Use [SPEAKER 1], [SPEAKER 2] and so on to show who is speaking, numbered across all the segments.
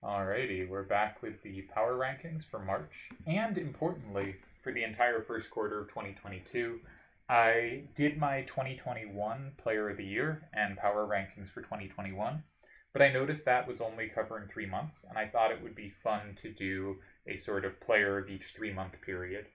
[SPEAKER 1] Alrighty, we're back with the power rankings for March, and importantly, for the entire first quarter of 2022. I did my 2021 Player of the Year and power rankings for 2021, but I noticed that was only covering 3 months, and I thought it would be fun to do a sort of player of each 3 month period,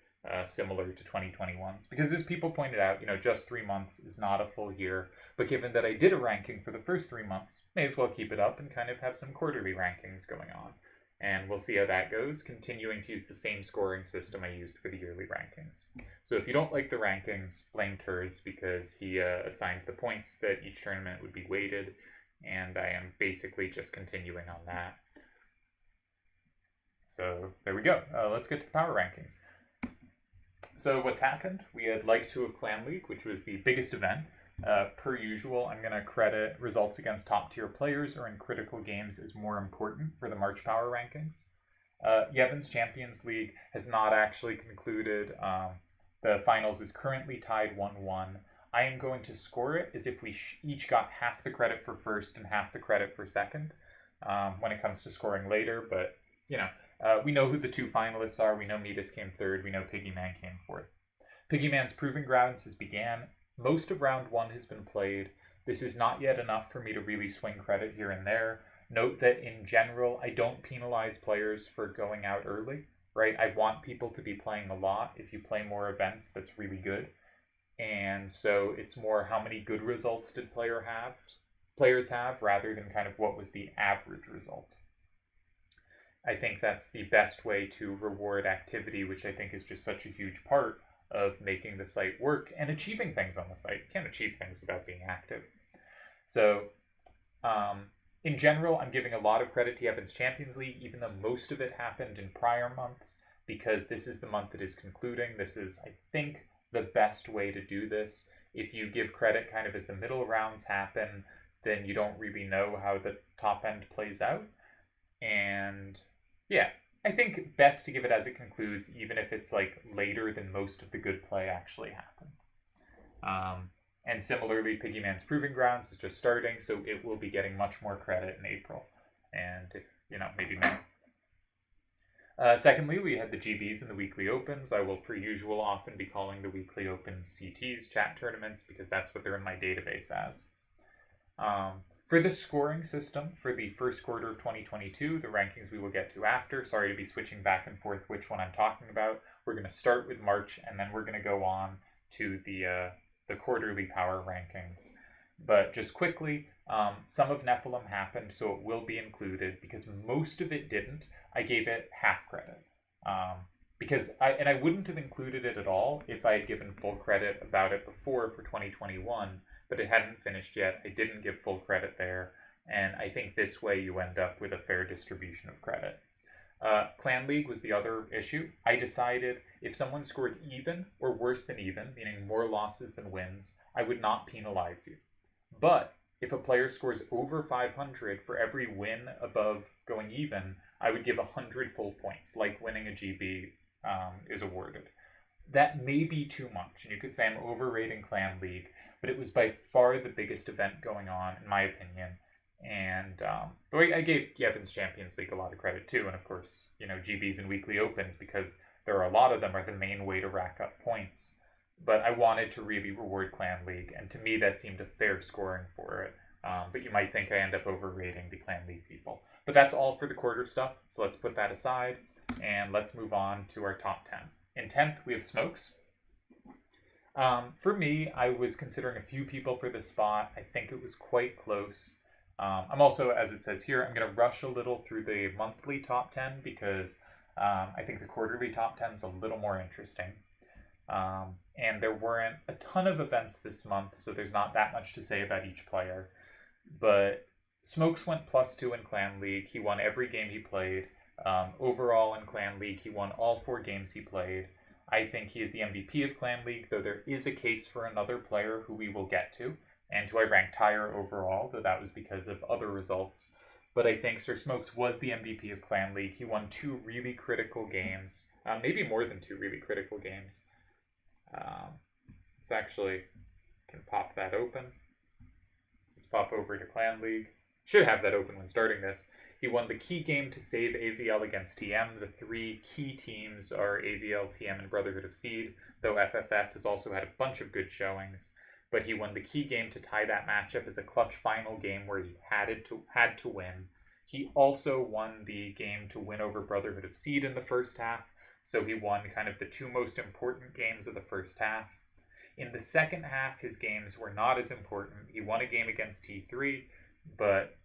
[SPEAKER 1] similar to 2021's. Because as people pointed out, just 3 months is not a full year, but given that I did a ranking for the first 3 months, may as well keep it up and kind of have some quarterly rankings going on. And we'll see how that goes, continuing to use the same scoring system I used for the yearly rankings. So if you don't like the rankings, blame Turds, because he assigned the points that each tournament would be weighted, and I am basically just continuing on that. So there we go. Let's get to the power rankings. So what's happened? We had Like 2 of Clan League, which was the biggest event. Per usual, I'm going to credit results against top-tier players or in critical games as more important for the March power rankings. Yevon's Champions League has not actually concluded. The finals is currently tied 1-1. I am going to score it as if we each got half the credit for first and half the credit for second when it comes to scoring later, but, we know who the two finalists are. We know Midas came third. We know Piggyman came fourth. Piggyman's Proving Grounds has began. Most of round one has been played. This is not yet enough for me to really swing credit here and there. Note that in general, I don't penalize players for going out early, right? I want people to be playing a lot. If you play more events, that's really good. And so it's more how many good results did players have rather than kind of what was the average result. I think that's the best way to reward activity, which I think is just such a huge part of making the site work and achieving things on the site. You can't achieve things without being active. So, in general, I'm giving a lot of credit to Yevon's Champions League, even though most of it happened in prior months, because this is the month that is concluding. This is, I think, the best way to do this. If you give credit kind of as the middle rounds happen, then you don't really know how the top end plays out. And yeah, I think best to give it as it concludes, even if it's like later than most of the good play actually happen. And similarly, Piggyman's Proving Grounds is just starting, so it will be getting much more credit in April. And, maybe May. Secondly, we had the GBs and the weekly opens. I will, per usual, often be calling the weekly opens CTs, chat tournaments, because that's what they're in my database as. For the scoring system for the first quarter of 2022, the rankings we will get to after. Sorry to be switching back and forth which one I'm talking about. We're going to start with March, and then we're going to go on to the quarterly power rankings. But just quickly, some of Nephilim happened, so it will be included. Because most of it didn't, I gave it half credit. Because I wouldn't have included it at all if I had given full credit about it before for 2021, but it hadn't finished yet. I didn't give full credit there, and I think this way you end up with a fair distribution of credit. Clan League was the other issue. I decided if someone scored even or worse than even, meaning more losses than wins, I would not penalize you. But if a player scores over 500 for every win above going even, I would give 100 full points, like winning a GB is awarded. That may be too much, and you could say I'm overrating Clan League, but it was by far the biggest event going on, in my opinion. And the way I gave Yevon's Champions League a lot of credit too, and of course, GBs and weekly opens, because there are a lot of them are the main way to rack up points. But I wanted to really reward Clan League, and to me that seemed a fair scoring for it. But you might think I end up overrating the Clan League people. But that's all for the quarter stuff, so let's put that aside, and let's move on to our top 10. In 10th, we have Smokes. For me, I was considering a few people for this spot. I think it was quite close. I'm also, as it says here, I'm going to rush a little through the monthly top 10 because I think the quarterly top 10 is a little more interesting. And there weren't a ton of events this month, so there's not that much to say about each player. But Smokes went +2 in Clan League. He won every game he played. Overall in Clan League, he won all 4 games he played. I think he is the MVP of Clan League, though there is a case for another player who we will get to, and who I ranked higher overall, though that was because of other results. But I think Sir Smokes was the MVP of Clan League. He won 2 really critical games, maybe more than 2 really critical games. Let's actually, can pop that open. Let's pop over to Clan League. Should have that open when starting this. He won the key game to save AVL against TM. The three key teams are AVL, TM, and Brotherhood of Seed, though FFF has also had a bunch of good showings. But he won the key game to tie that matchup as a clutch final game where he had to win. He also won the game to win over Brotherhood of Seed in the first half, so he won kind of the two most important games of the first half. In the second half, his games were not as important. He won a game against T3, but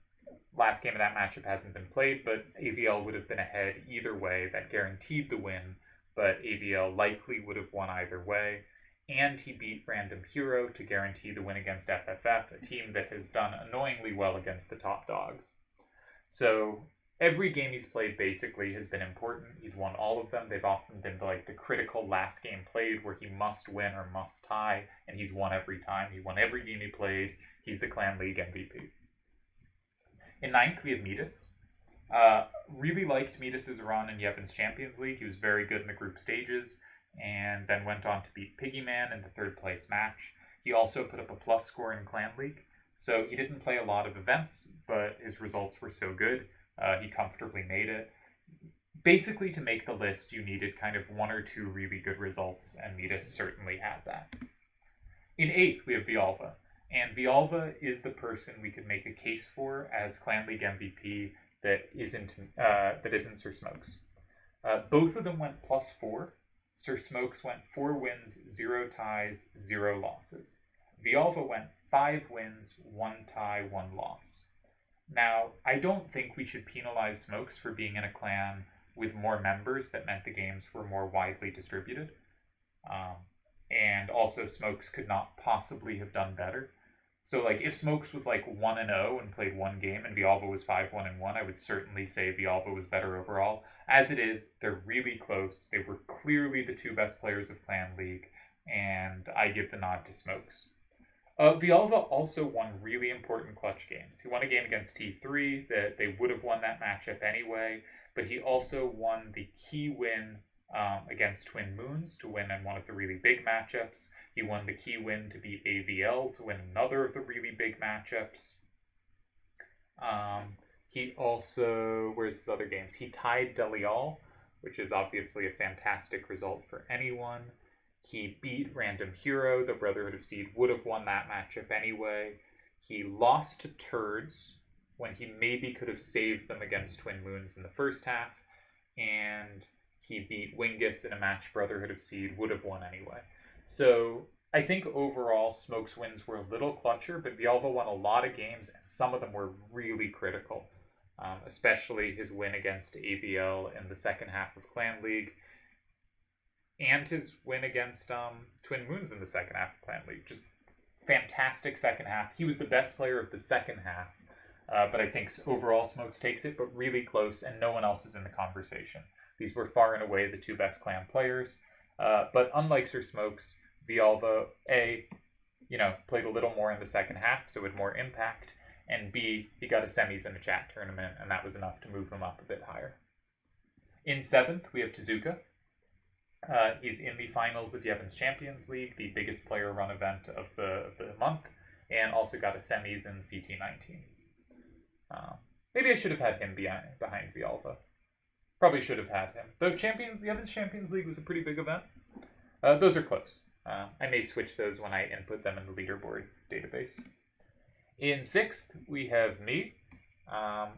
[SPEAKER 1] last game of that matchup hasn't been played, but AVL would have been ahead either way. That guaranteed the win, but AVL likely would have won either way. And he beat Random Hero to guarantee the win against FFF, a team that has done annoyingly well against the top dogs. So every game he's played basically has been important. He's won all of them. They've often been like the critical last game played where he must win or must tie, and he's won every time. He won every game he played. He's the Clan League MVP. In 9th, we have Metis. Really liked Metis' run in Yevon's Champions League. He was very good in the group stages, and then went on to beat Piggyman in the third place match. He also put up a plus score in Clan League, so he didn't play a lot of events, but his results were so good, he comfortably made it. Basically, to make the list, you needed kind of one or two really good results, and Metis certainly had that. In 8th, we have Vialva, and Vialva is the person we could make a case for as Clan League MVP that isn't Sir Smokes. Both of them went +4. Sir Smokes went 4 wins, 0 ties, 0 losses. Vialva went 5 wins, 1 tie, 1 loss. Now, I don't think we should penalize Smokes for being in a clan with more members that meant the games were more widely distributed. And also, Smokes could not possibly have done better. So, like, if Smokes was like 1-0 and played one game and Vialva was 5-1-1, I would certainly say Vialva was better overall. As it is, they're really close. They were clearly the two best players of Clan League, and I give the nod to Smokes. Vialva also won really important clutch games. He won a game against T3 that they would have won that matchup anyway, but he also won the key win against Twin Moons to win in one of the really big matchups. He won the key win to beat AVL to win another of the really big matchups. He also, where's his other games? He tied Delial, which is obviously a fantastic result for anyone. He beat Random Hero. The Brotherhood of Seed would have won that matchup anyway. He lost to Turds when he maybe could have saved them against Twin Moons in the first half. And he beat Wingus in a match Brotherhood of Seed would have won anyway. So I think overall Smokes' wins were a little clutcher, but Vialva won a lot of games, and some of them were really critical. Especially his win against AVL in the second half of Clan League, and his win against Twin Moons in the second half of Clan League. Just fantastic second half. He was the best player of the second half, but I think overall Smokes takes it, but really close, and no one else is in the conversation. These were far and away the two best clan players, but unlike Sir Smokes, Vialva, A, played a little more in the second half, so had more impact, and B, he got a semis in a chat tournament, and that was enough to move him up a bit higher. In 7th, we have Tezuka. He's in the finals of Yevon's Champions League, the biggest player run event of the month, and also got a semis in CT19. Maybe I should have had him behind Vialva. Probably should have had him. Though Yevon's Champions League was a pretty big event. Those are close. I may switch those when I input them in the leaderboard database. In 6th, we have me.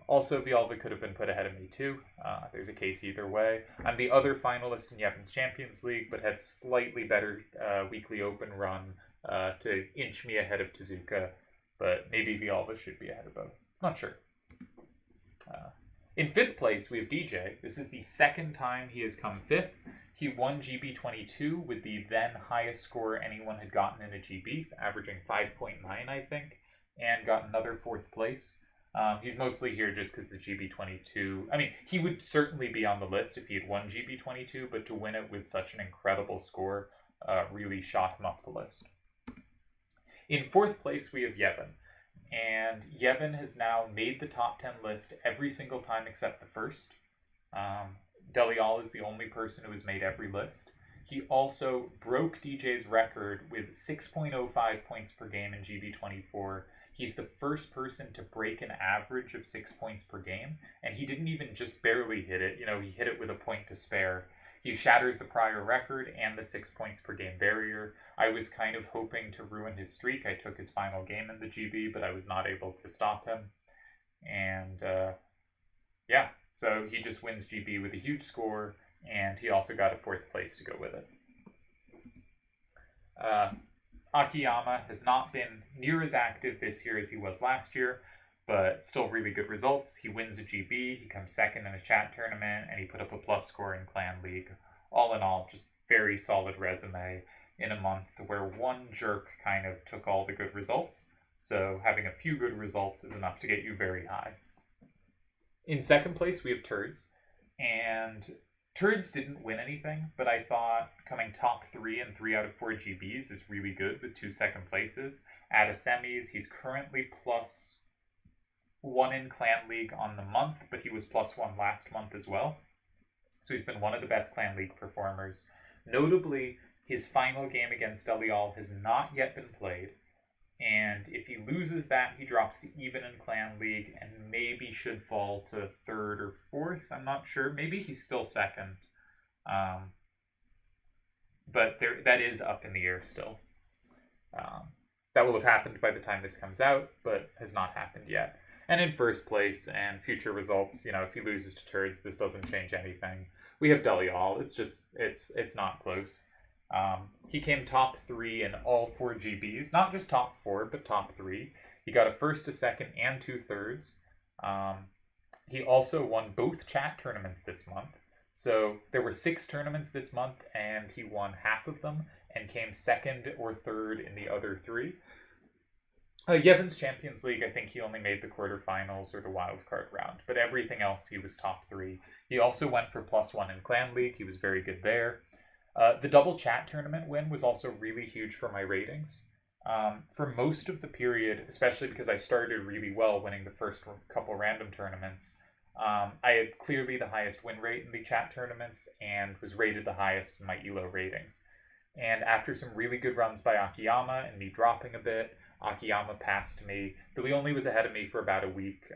[SPEAKER 1] Also, Vialva could have been put ahead of me too. There's a case either way. I'm the other finalist in Yevon's Champions League, but had slightly better weekly open run to inch me ahead of Tezuka. But maybe Vialva should be ahead of both. Not sure. In 5th place, we have DJ. This is the second time he has come 5th. He won GB22 with the then highest score anyone had gotten in a GB, averaging 5.9, I think, and got another 4th place. He's mostly here just because the GB22... I mean, he would certainly be on the list if he had won GB22, but to win it with such an incredible score really shot him up the list. In 4th place, we have Yevon. And Yevon has now made the top 10 list every single time except the first. Delial is the only person who has made every list. He also broke DJ's record with 6.05 points per game in GB24. He's the first person to break an average of 6 points per game, and he didn't even just barely hit it. He hit it with a point to spare. He shatters the prior record and the 6 points per game barrier. I was kind of hoping to ruin his streak. I took his final game in the GB, but I was not able to stop him. And yeah, so he just wins GB with a huge score, and he also got a 4th place to go with it. Akiyama has not been near as active this year as he was last year, but still really good results. He wins a GB, he comes second in a chat tournament, and he put up a plus score in Clan League. All in all, just very solid resume in a month where one jerk kind of took all the good results. So having a few good results is enough to get you very high. In second place, we have Turds, and Turds didn't win anything, but I thought coming top 3 in 3 out of 4 GBs is really good with 2 second places. At a semis, he's currently +1 in Clan League on the month, but he was +1 last month as well. So he's been one of the best Clan League performers. Notably, his final game against Delial has not yet been played, and if he loses that, he drops to even in Clan League and maybe should fall to 3rd or 4th. I'm not sure. Maybe he's still 2nd. But that is up in the air still. That will have happened by the time this comes out, but has not happened yet. And in first place and future results, if he loses to Turds, this doesn't change anything. We have Delial. It's not close. He came top 3 in all 4 GBs, not just top 4, but top 3. He got a 1st, a 2nd, and 2 thirds. He also won both chat tournaments this month. So there were 6 tournaments this month, and he won half of them and came 2nd or 3rd in the other 3. Yevon's Champions League, I think he only made the quarterfinals or the wildcard round, but everything else he was top 3. He also went for +1 in Clan League. He was very good there. The double chat tournament win was also really huge for my ratings. For most of the period, especially because I started really well winning the first couple random tournaments, I had clearly the highest win rate in the chat tournaments and was rated the highest in my ELO ratings. And after some really good runs by Akiyama and me dropping a bit, Akiyama passed me, though he only was ahead of me for about a week.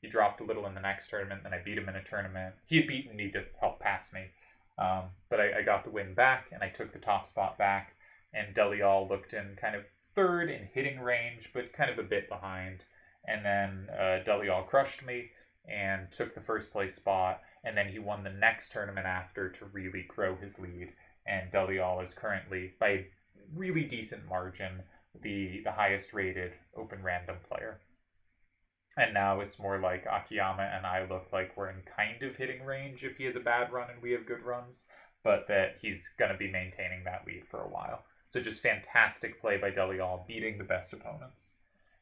[SPEAKER 1] He dropped a little in the next tournament, then I beat him in a tournament. He had beaten me to help pass me. But I got the win back, and I took the top spot back, and Delial looked in kind of 3rd in hitting range, but kind of a bit behind. And then Delial crushed me and took the 1st place spot, and then he won the next tournament after to really grow his lead. And Delial is currently, by a really decent margin, the highest rated open random player. And now it's more like Akiyama and I look like we're in kind of hitting range if he has a bad run and we have good runs, but that he's going to be maintaining that lead for a while. So just fantastic play by Delial, beating the best opponents.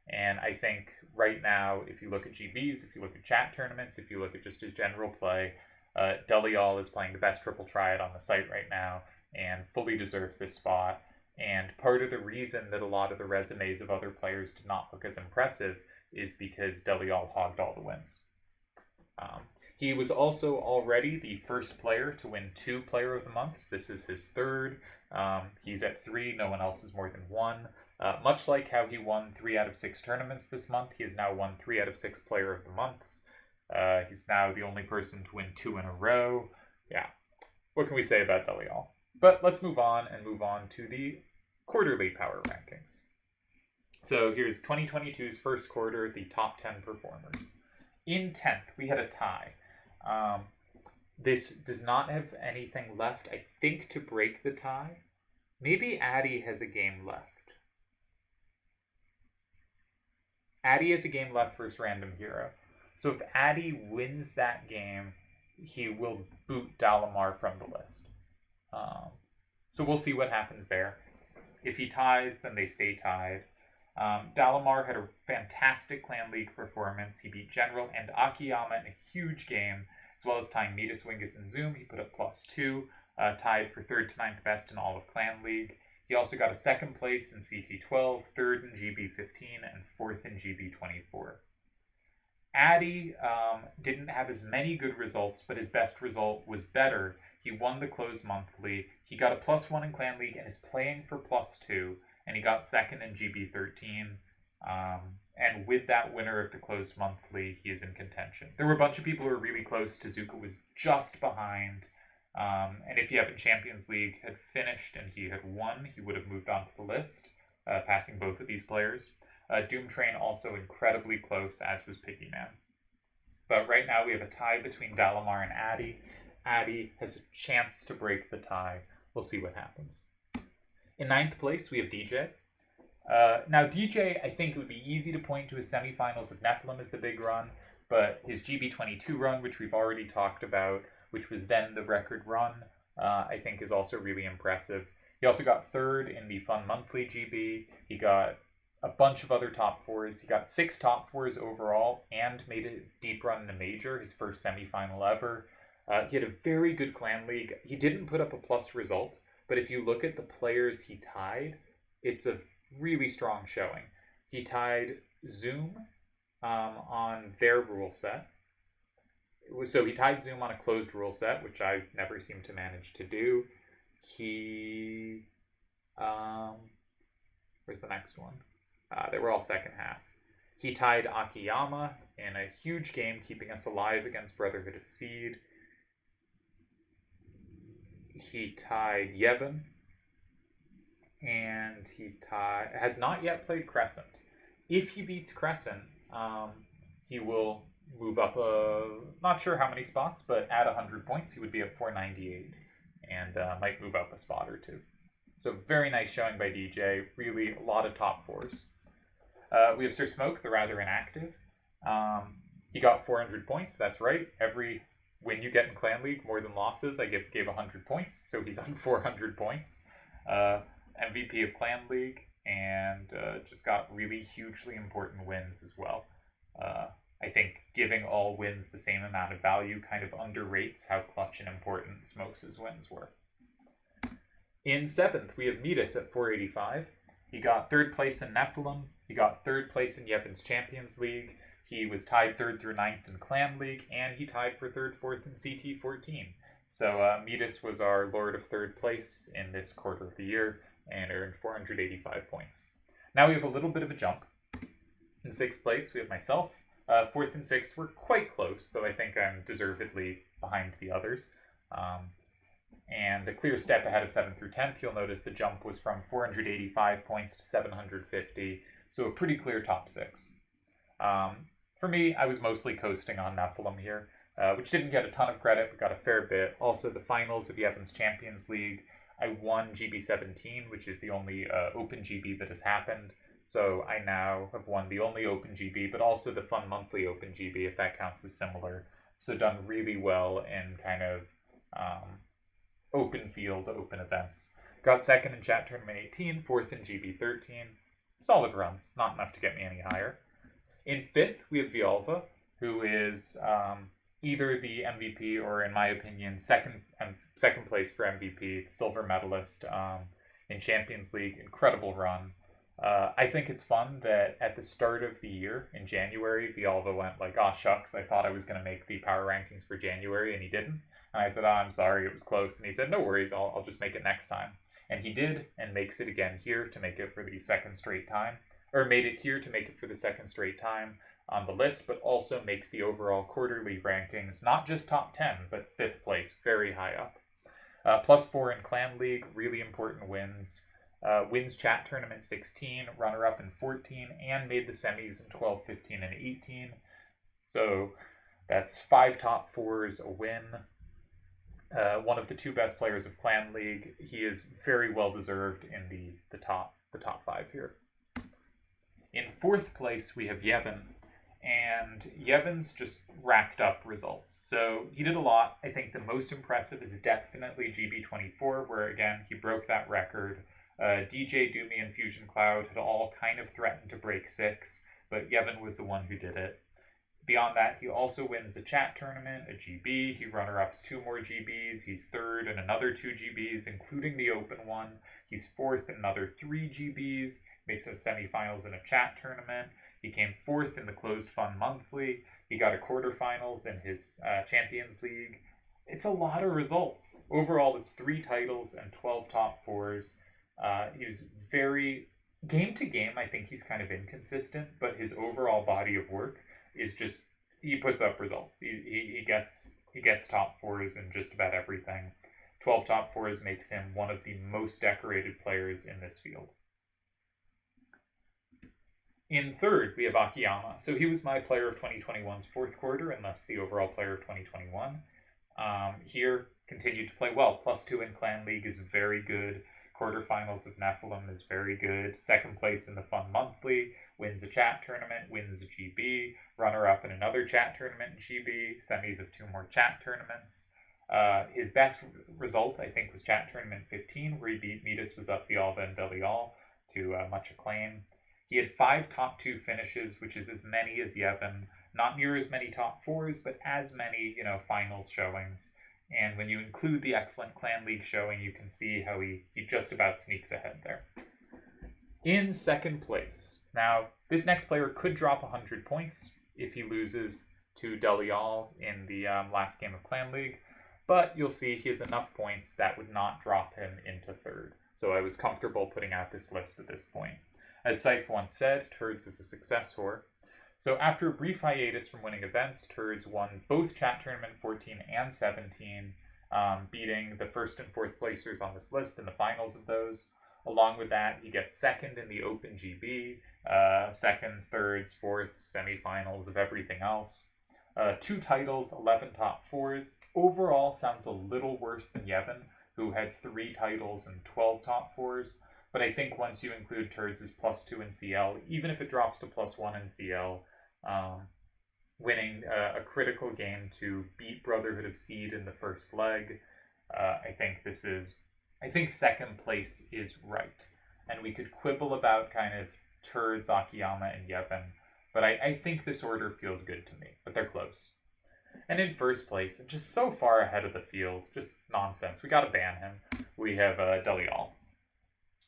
[SPEAKER 1] And I think right now, if you look at GBs, if you look at chat tournaments, if you look at just his general play, Delial is playing the best triple triad on the site right now and fully deserves this spot. And part of the reason that a lot of the resumes of other players did not look as impressive is because Delial hogged all the wins. He was also already the first player to win 2 Player of the Months. This is his 3rd. He's at 3. No one else is more than 1. Much like how he won 3 out of 6 tournaments this month, he has now won 3 out of 6 Player of the Months. He's now the only person to win 2 in a row. Yeah, what can we say about Delial? But let's move on to the quarterly power rankings. So here's 2022's first quarter, the top 10 performers. In 10th, we had a tie. This does not have anything left, I think, to break the tie. Maybe Addy has a game left. Addy has a game left versus Random Hero. So if Addy wins that game, he will boot Dalamar from the list. So we'll see what happens there. If he ties, then they stay tied. Dalamar had a fantastic Clan League performance. He beat General and Akiyama in a huge game, as well as tying Midas, Wingus, and Zoom. He put up +2, tied for 3rd to 9th best in all of Clan League. He also got a 2nd place in CT12, 3rd in GB15, and 4th in GB24. Addy didn't have as many good results, but his best result was better. He won the closed monthly. He got a +1 in Clan League and is playing for +2, and he got 2nd in GB13. And with that winner of the closed monthly, he is in contention. There were a bunch of people who were really close. Tezuka was just behind. And if Yevon Champions League had finished and he had won, he would have moved on to the list, passing both of these players. Doom Train also incredibly close, as was Piggyman. But right now we have a tie between Dalamar and Addy. Addy has a chance to break the tie. We'll see what happens. In 9th place, we have DJ. Now, DJ, I think it would be easy to point to his semifinals of Nephilim as the big run, but his GB22 run, which we've already talked about, which was then the record run, I think is also really impressive. He also got 3rd in the Fun Monthly GB. He got a bunch of other top 4s. He got 6 top 4s overall and made a deep run in a major, his first semifinal ever. He had a very good clan league. He didn't put up a plus result, but if you look at the players he tied, it's a really strong showing. He tied Zoom on their rule set. So he tied Zoom on a closed rule set, which I never seem to manage to do. He... where's the next one? They were all second half. He tied Akiyama in a huge game, keeping us alive against Brotherhood of Seed. He tied Yevon. And he has not yet played Crescent. If he beats Crescent, he will move up, not sure how many spots, but at 100 points, he would be at 498 and might move up a spot or two. So very nice showing by DJ. Really a lot of top 4s. We have Sir Smoke, the rather inactive. He got 400 points. That's right. Every win you get in Clan League, more than losses, I gave 100 points. So he's on 400 points. MVP of Clan League, and just got really hugely important wins as well. I think giving all wins the same amount of value kind of underrates how clutch and important Smokes' wins were. In 7th, we have Midas at 485. He got 3rd place in Nephilim. He got 3rd place in Yevon's Champions League. He was tied 3rd through 9th in Clan League, and he tied for 3rd, 4th in CT14. So Midas was our Lord of 3rd place in this quarter of the year and earned 485 points. Now we have a little bit of a jump. In 6th place, we have myself. 4th and 6th were quite close, though I think I'm deservedly behind the others. And a clear step ahead of 7th through 10th. You'll notice the jump was from 485 points to 750, so a pretty clear top 6. For me, I was mostly coasting on Nephilim here, which didn't get a ton of credit, but got a fair bit. Also, the finals of Yevon's Champions League, I won GB17, which is the only Open GB that has happened. So I now have won the only Open GB, but also the Fun Monthly Open GB, if that counts as similar. So done really well in kind of open field, open events. Got 2nd in Chat Tournament 18, 4th in GB 13. Solid runs, not enough to get me any higher. In 5th, we have Violva, who is either the MVP or, in my opinion, second place for MVP, silver medalist in Champions League. Incredible run. I think it's fun that at the start of the year, in January, Violva went like, "Oh, shucks, I thought I was going to make the power rankings for January," and he didn't. And I said, "Oh, I'm sorry, it was close." And he said, "No worries, I'll just make it next time." And he did, and makes it again here to make it for the second straight time. Or made it here to make it for the second straight time on the list, but also makes the overall quarterly rankings, not just top 10, but 5th place, very high up. +4 in Clan League, really important wins. Wins Chat Tournament 16, runner-up in 14, and made the semis in 12, 15, and 18. So that's 5 top 4s, a win. One of the 2 best players of Clan League. He is very well deserved in the top 5 here. In 4th place, we have Yevon, and Yevon's just racked up results. So he did a lot. I think the most impressive is definitely GB24, where, again, he broke that record. DJ, Doomy, and Fusion Cloud had all kind of threatened to break 6, but Yevon was the one who did it. Beyond that, he also wins a Chat Tournament, a GB. He runner-ups 2 more GBs. He's 3rd in another 2 GBs, including the open one. He's 4th in another 3 GBs. Makes it semifinals in a Chat Tournament. He came 4th in the Closed Fun Monthly. He got a quarterfinals in his Champions League. It's a lot of results. Overall, it's 3 titles and 12 top 4s. He was very game to game, I think he's kind of inconsistent, but his overall body of work is just, he puts up results. He gets top fours in just about everything. 12 top fours makes him one of the most decorated players in this field. In third, we have Akiyama. So he was my player of 2021's fourth quarter, and thus the overall player of 2021. Here, continued to play well. +2 in Clan League is very good. Quarterfinals of Nephilim is very good. Second place in the Fun Monthly. Wins a chat tournament. Wins a GB. Runner-up in another chat tournament in GB. Semis of 2 more chat tournaments. His best result, I think, was chat tournament 15, where he beat Midas Wazupvialva and Delial to much acclaim. He had 5 top 2 finishes, which is as many as Yevon. Not near as many top 4s, but as many, finals showings. And when you include the excellent Clan League showing, you can see how he just about sneaks ahead there. In second place. Now, this next player could drop 100 points if he loses to Delial in the last game of Clan League. But you'll see he has enough points that would not drop him into third. So I was comfortable putting out this list at this point. As Scythe once said, Turds is a success whore. So after a brief hiatus from winning events, Turds won both Chat Tournament 14 and 17, beating the first and fourth placers on this list in the finals of those. Along with that, he gets second in the Open GB, seconds, thirds, fourths, semifinals of everything else. 2 titles, 11 top 4s. Overall, sounds a little worse than Yevon, who had 3 titles and 12 top 4s. But I think once you include Turds' +2 in CL, even if it drops to +1 in CL, winning a critical game to beat Brotherhood of Seed in the first leg, I think second place is right. And we could quibble about kind of Turds, Akiyama, and Yevon, but I think this order feels good to me, but they're close. And in first place, and just so far ahead of the field, just nonsense. We gotta ban him. We have Delial.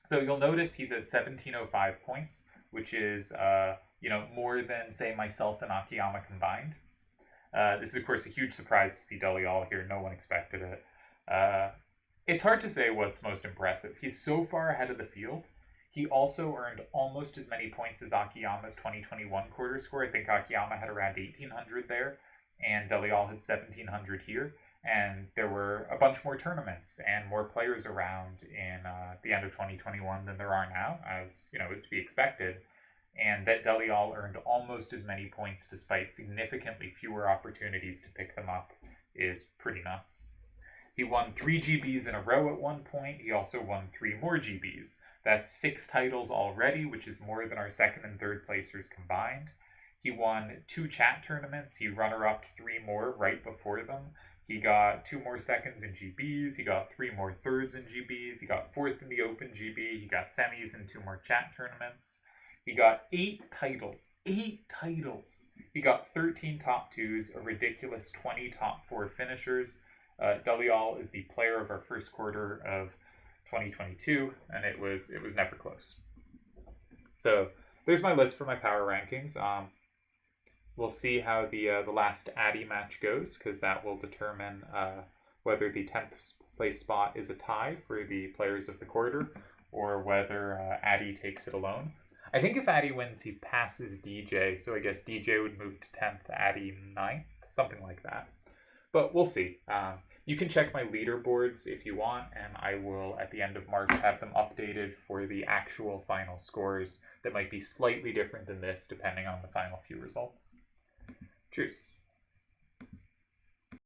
[SPEAKER 1] So you'll notice he's at 1705 points, which is, more than, say, myself and Akiyama combined. This is, of course, a huge surprise to see Delial here. No one expected it. It's hard to say what's most impressive. He's so far ahead of the field. He also earned almost as many points as Akiyama's 2021 quarter score. I think Akiyama had around 1,800 there, and Delial had 1,700 here. And there were a bunch more tournaments and more players around in the end of 2021 than there are now, as is to be expected. And that Delial earned almost as many points despite significantly fewer opportunities to pick them up is pretty nuts. He won 3 GBs in a row at one point. He also won 3 more GBs. That's 6 titles already, which is more than our second and third placers combined. He won 2 chat tournaments. He runner-up 3 more right before them. He got 2 more seconds in GBs. He got 3 more thirds in GBs. He got 4th in the Open GB. He got semis in 2 more chat tournaments. He got 8 titles. 8 titles. He got 13 top 2s, a ridiculous 20 top 4 finishers. Delial is the player of our first quarter of 2022, and it was never close. So there's my list for my power rankings. We'll see how the last Addy match goes, because that will determine whether the 10th place spot is a tie for the players of the quarter, or whether Addy takes it alone. I think if Addy wins, he passes DJ, so I guess DJ would move to 10th, Addy 9th, something like that. But we'll see. You can check my leaderboards if you want, and I will, at the end of March, have them updated for the actual final scores that might be slightly different than this, depending on the final few results. Cheers.